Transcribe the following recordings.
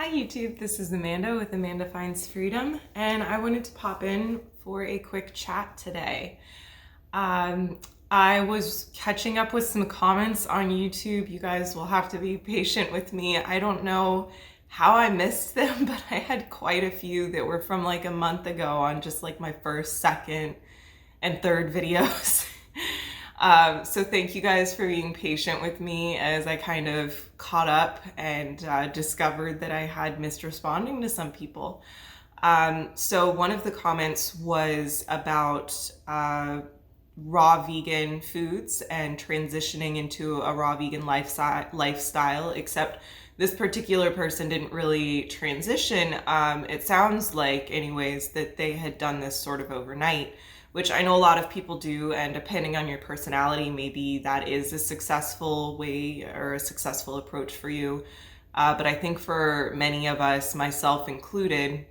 Hi YouTube, this is Amanda with Amanda Finds Freedom, and I wanted to pop in for a quick chat today. I was catching up with some comments on YouTube. You guys will have to be patient with me. I don't know how I missed them, but I had quite a few that were from like a month ago on just like my first, second, and third videos. So thank you guys for being patient with me as I kind of caught up and discovered that I had missed responding to some people. So one of the comments was about raw vegan foods and transitioning into a raw vegan lifestyle, except this particular person didn't really transition. It sounds like, anyways, that they had done this sort of overnight, which I know a lot of people do, and depending on your personality, maybe that is a successful way or a successful approach for you. But I think for many of us, myself included,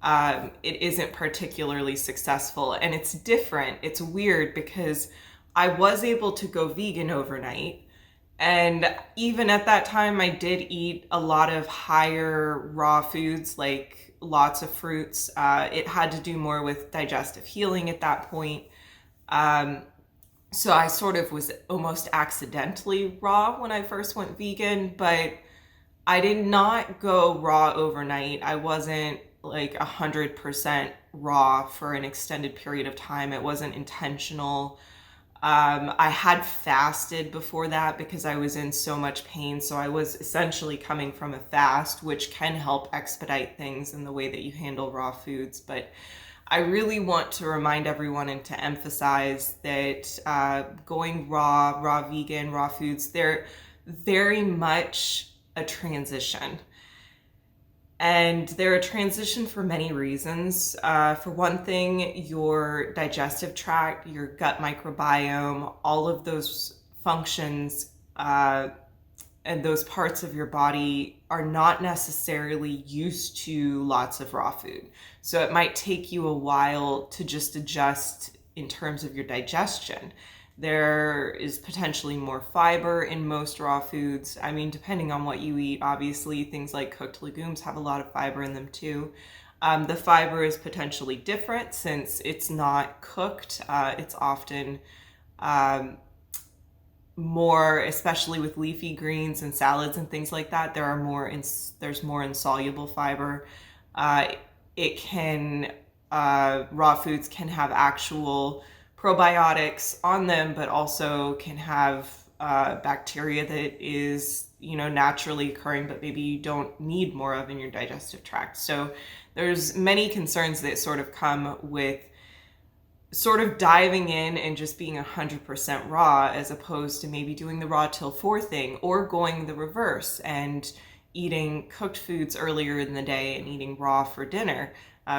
it isn't particularly successful, and it's different. It's weird because I was able to go vegan overnight, and even at that time, I did eat a lot of higher raw foods, like lots of fruits. It had to do more with digestive healing at that point. So I sort of was almost accidentally raw when I first went vegan, but I did not go raw overnight. I wasn't like 100% raw for an extended period of time. It wasn't intentional. I had fasted before that because I was in so much pain. So I was essentially coming from a fast, which can help expedite things in the way that you handle raw foods. But I really want to remind everyone and to emphasize that going raw vegan, raw foods, they're very much a transition. And they're a transition for many reasons. For one thing, your digestive tract, your gut microbiome, all of those functions and those parts of your body are not necessarily used to lots of raw food. So it might take you a while to just adjust in terms of your digestion. There is potentially more fiber in most raw foods. I mean, depending on what you eat, obviously, things like cooked legumes have a lot of fiber in them too. The fiber is potentially different since it's not cooked. It's often more, especially with leafy greens and salads and things like that, there's more insoluble fiber. Raw foods can have actual probiotics on them, but also can have bacteria that is, naturally occurring, but maybe you don't need more of in your digestive tract. So there's many concerns that sort of come with sort of diving in and just being 100% raw, as opposed to maybe doing the raw till 4 thing, or going the reverse and eating cooked foods earlier in the day and eating raw for dinner,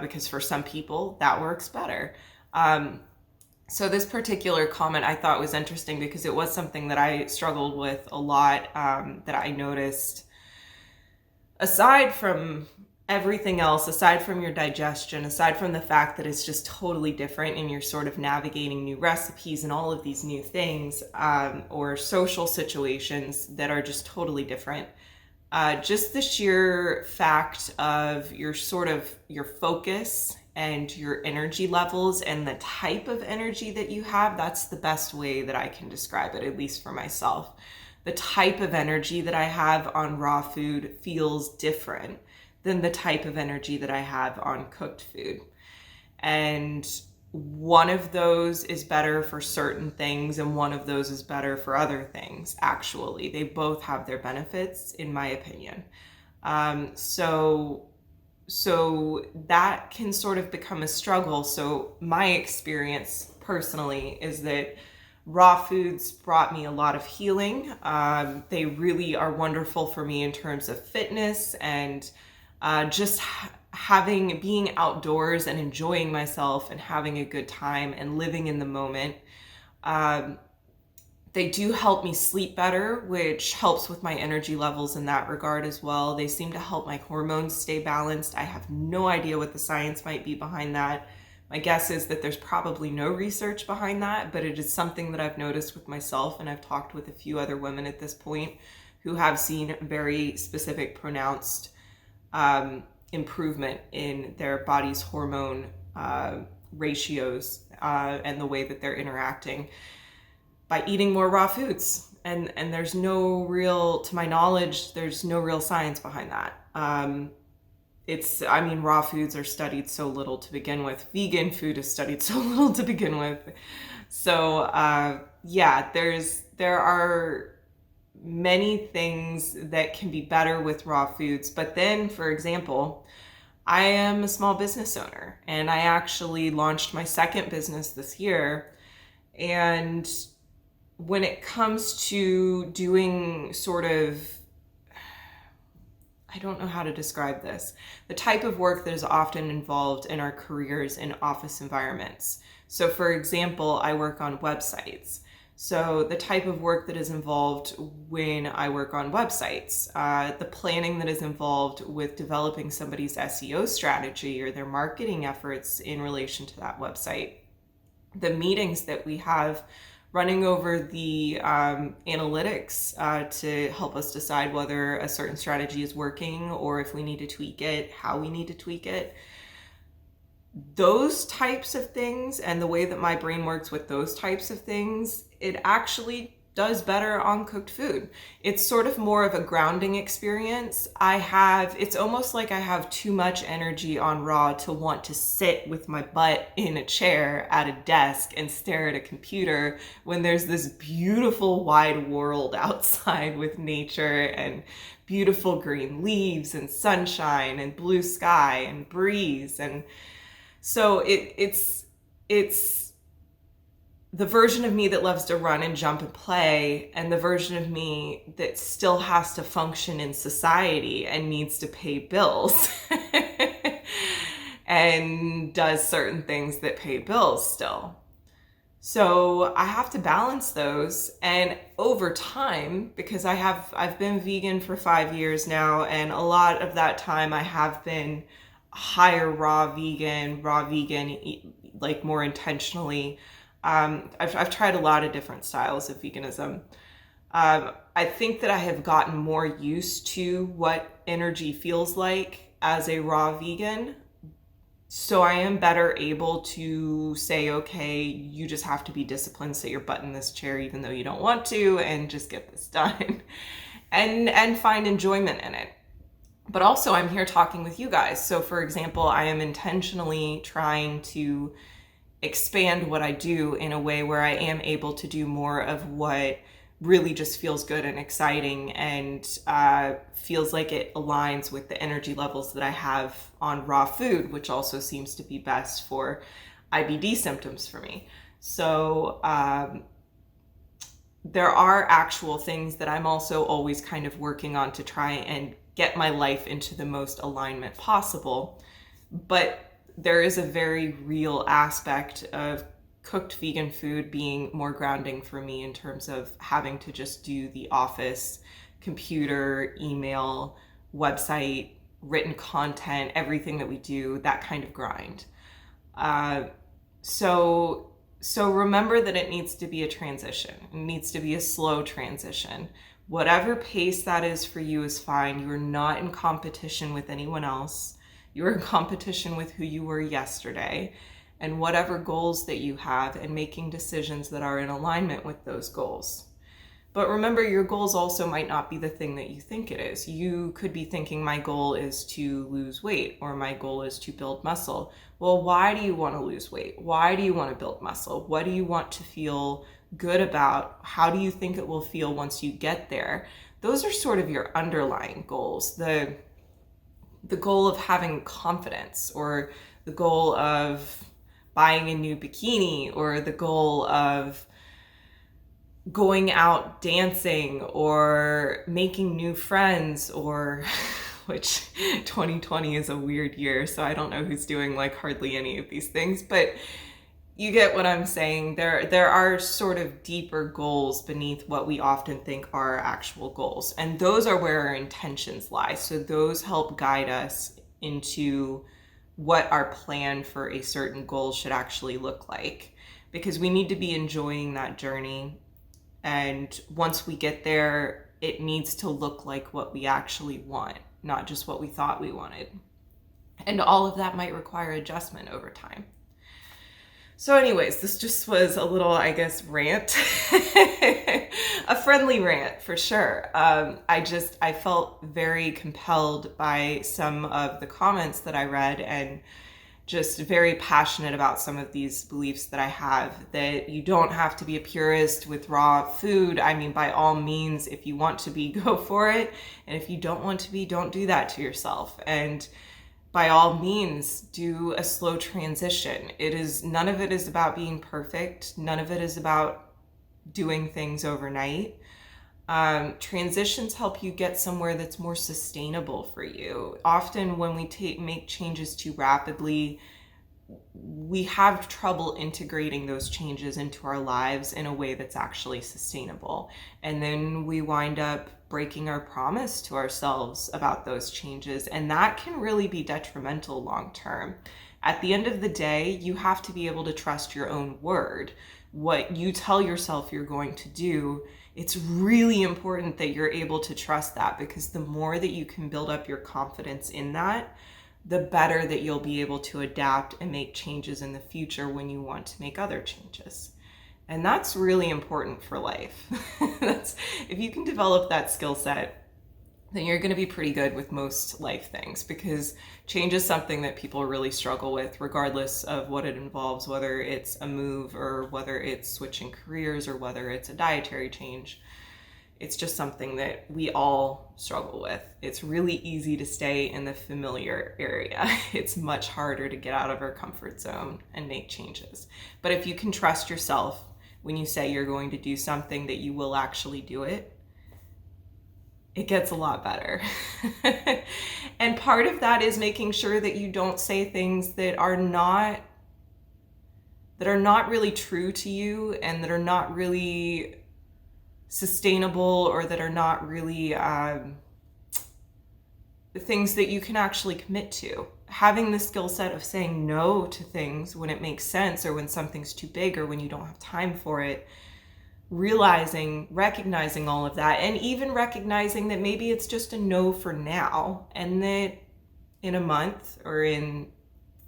because for some people that works better. So this particular comment I thought was interesting because it was something that I struggled with a lot, that I noticed. Aside from everything else, aside from your digestion, aside from the fact that it's just totally different and you're sort of navigating new recipes and all of these new things, or social situations that are just totally different, just the sheer fact of your focus and your energy levels and the type of energy that you have, that's the best way that I can describe it, at least for myself. The type of energy that I have on raw food feels different than the type of energy that I have on cooked food. And one of those is better for certain things and one of those is better for other things. Actually, they both have their benefits, in my opinion. So that can sort of become a struggle. So my experience personally is that raw foods brought me a lot of healing. They really are wonderful for me in terms of fitness and just being outdoors and enjoying myself and having a good time and living in the moment. They do help me sleep better, which helps with my energy levels in that regard as well. They seem to help my hormones stay balanced. I have no idea what the science might be behind that. My guess is that there's probably no research behind that, but it is something that I've noticed with myself, and I've talked with a few other women at this point who have seen very specific, pronounced improvement in their body's hormone ratios and the way that they're interacting by eating more raw foods. And there's no real, to my knowledge, there's no real science behind that. Raw foods are studied so little to begin with. Vegan food is studied so little to begin with. So there are many things that can be better with raw foods. But then, for example, I am a small business owner, and I actually launched my second business this year. And when it comes to doing sort of, I don't know how to describe this, the type of work that is often involved in our careers in office environments. So for example, I work on websites. So the type of work that is involved when I work on websites, the planning that is involved with developing somebody's SEO strategy or their marketing efforts in relation to that website, the meetings that we have running over the analytics to help us decide whether a certain strategy is working or if we need to tweak it, how we need to tweak it. Those types of things and the way that my brain works with those types of things, it actually does better on cooked food. It's sort of more of a grounding experience. It's almost like I have too much energy on raw to want to sit with my butt in a chair at a desk and stare at a computer when there's this beautiful wide world outside with nature and beautiful green leaves and sunshine and blue sky and breeze. And so it's the version of me that loves to run and jump and play, and the version of me that still has to function in society and needs to pay bills and does certain things that pay bills still. So I have to balance those. And over time, because I've been vegan for 5 years now, and a lot of that time I have been higher raw vegan, like more intentionally. I've tried a lot of different styles of veganism. I think that I have gotten more used to what energy feels like as a raw vegan. So I am better able to say, okay, you just have to be disciplined, sit your butt in this chair even though you don't want to, and just get this done and find enjoyment in it. But also I'm here talking with you guys. So for example, I am intentionally trying to expand what I do in a way where I am able to do more of what really just feels good and exciting and feels like it aligns with the energy levels that I have on raw food, which also seems to be best for IBD symptoms for me. So there are actual things that I'm also always kind of working on to try and get my life into the most alignment possible. But there is a very real aspect of cooked vegan food being more grounding for me in terms of having to just do the office, computer, email, website, written content, everything that we do, that kind of grind. So remember that it needs to be a transition. It needs to be a slow transition. Whatever pace that is for you is fine. You're not in competition with anyone else. You're in competition with who you were yesterday and whatever goals that you have, and making decisions that are in alignment with those goals. But remember, your goals also might not be the thing that you think it is. You could be thinking, my goal is to lose weight, or my goal is to build muscle. Well, why do you want to lose weight? Why do you want to build muscle? What do you want to feel good about? How do you think it will feel once you get there? Those are sort of your underlying goals. The goal of having confidence, or the goal of buying a new bikini, or the goal of going out dancing or making new friends, or which 2020 is a weird year, so I don't know who's doing like hardly any of these things, but you get what I'm saying. There are sort of deeper goals beneath what we often think are our actual goals. And those are where our intentions lie. So those help guide us into what our plan for a certain goal should actually look like. Because we need to be enjoying that journey. And once we get there, it needs to look like what we actually want. not just what we thought we wanted. And all of that might require adjustment over time. So anyways, this just was a little, I guess, rant, a friendly rant for sure. I felt very compelled by some of the comments that I read, and just very passionate about some of these beliefs that I have, that you don't have to be a purist with raw food. I mean, by all means, if you want to be, go for it. And if you don't want to be, don't do that to yourself. And by all means, do a slow transition. None of it is about being perfect. None of it is about doing things overnight. Transitions help you get somewhere that's more sustainable for you. Often when we make changes too rapidly, we have trouble integrating those changes into our lives in a way that's actually sustainable. And then we wind up breaking our promise to ourselves about those changes. And that can really be detrimental long term. At the end of the day, you have to be able to trust your own word. What you tell yourself you're going to do, it's really important that you're able to trust that, because the more that you can build up your confidence in that, the better that you'll be able to adapt and make changes in the future when you want to make other changes. And that's really important for life. If you can develop that skill set, then you're going to be pretty good with most life things, because change is something that people really struggle with, regardless of what it involves, whether it's a move or whether it's switching careers or whether it's a dietary change. It's just something that we all struggle with. It's really easy to stay in the familiar area. It's much harder to get out of our comfort zone and make changes. But if you can trust yourself when you say you're going to do something, that you will actually do it, it gets a lot better. And part of that is making sure that you don't say things that are not really true to you, and that are not really sustainable, or that are not really the things that you can actually commit to. Having the skill set of saying no to things when it makes sense, or when something's too big, or when you don't have time for it. Recognizing all of that, and even recognizing that maybe it's just a no for now, and that in a month, or in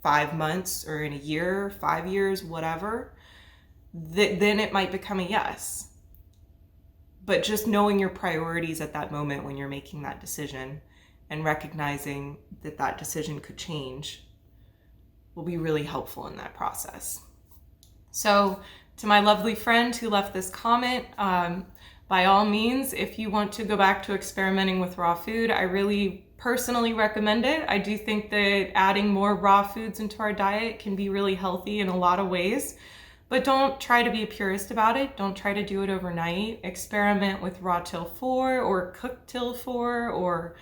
5 months, or in a year, 5 years, whatever, then it might become a yes. But just knowing your priorities at that moment when you're making that decision, and recognizing that that decision could change, will be really helpful in that process. So to my lovely friend who left this comment, by all means, if you want to go back to experimenting with raw food, I really personally recommend it. I do think that adding more raw foods into our diet can be really healthy in a lot of ways. But don't try to be a purist about it. Don't try to do it overnight. Experiment with raw till 4, or cooked till 4, or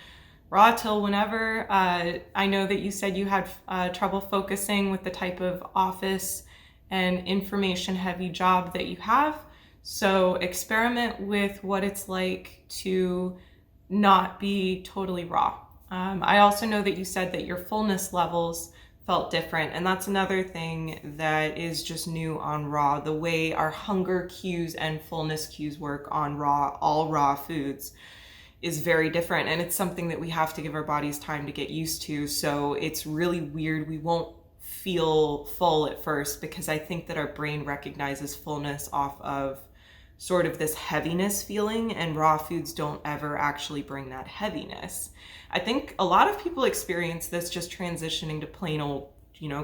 raw till whenever. I know that you said you had trouble focusing with the type of office and information heavy job that you have. So experiment with what it's like to not be totally raw. I also know that you said that your fullness levels felt different, and that's another thing that is just new on raw. The way our hunger cues and fullness cues work on all raw foods is very different, and it's something that we have to give our bodies time to get used to. So it's really weird. We won't feel full at first, because I think that our brain recognizes fullness off of sort of this heaviness feeling, and raw foods don't ever actually bring that heaviness. I think a lot of people experience this just transitioning to plain old,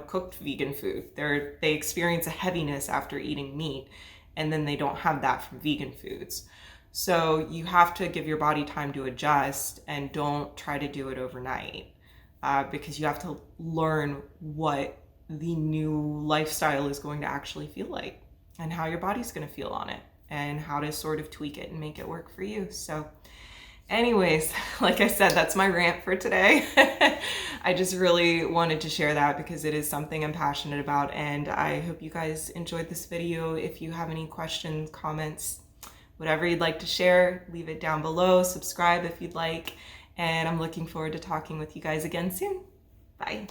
cooked vegan food. They experience a heaviness after eating meat, and then they don't have that from vegan foods. So you have to give your body time to adjust, and don't try to do it overnight, because you have to learn what the new lifestyle is going to actually feel like, and how your body's going to feel on it, and how to sort of tweak it and make it work for you. So anyways, like I said, that's my rant for today. I just really wanted to share that, because it is something I'm passionate about, and I hope you guys enjoyed this video. If you have any questions, comments, whatever you'd like to share, leave it down below. Subscribe if you'd like, and I'm looking forward to talking with you guys again soon. Bye.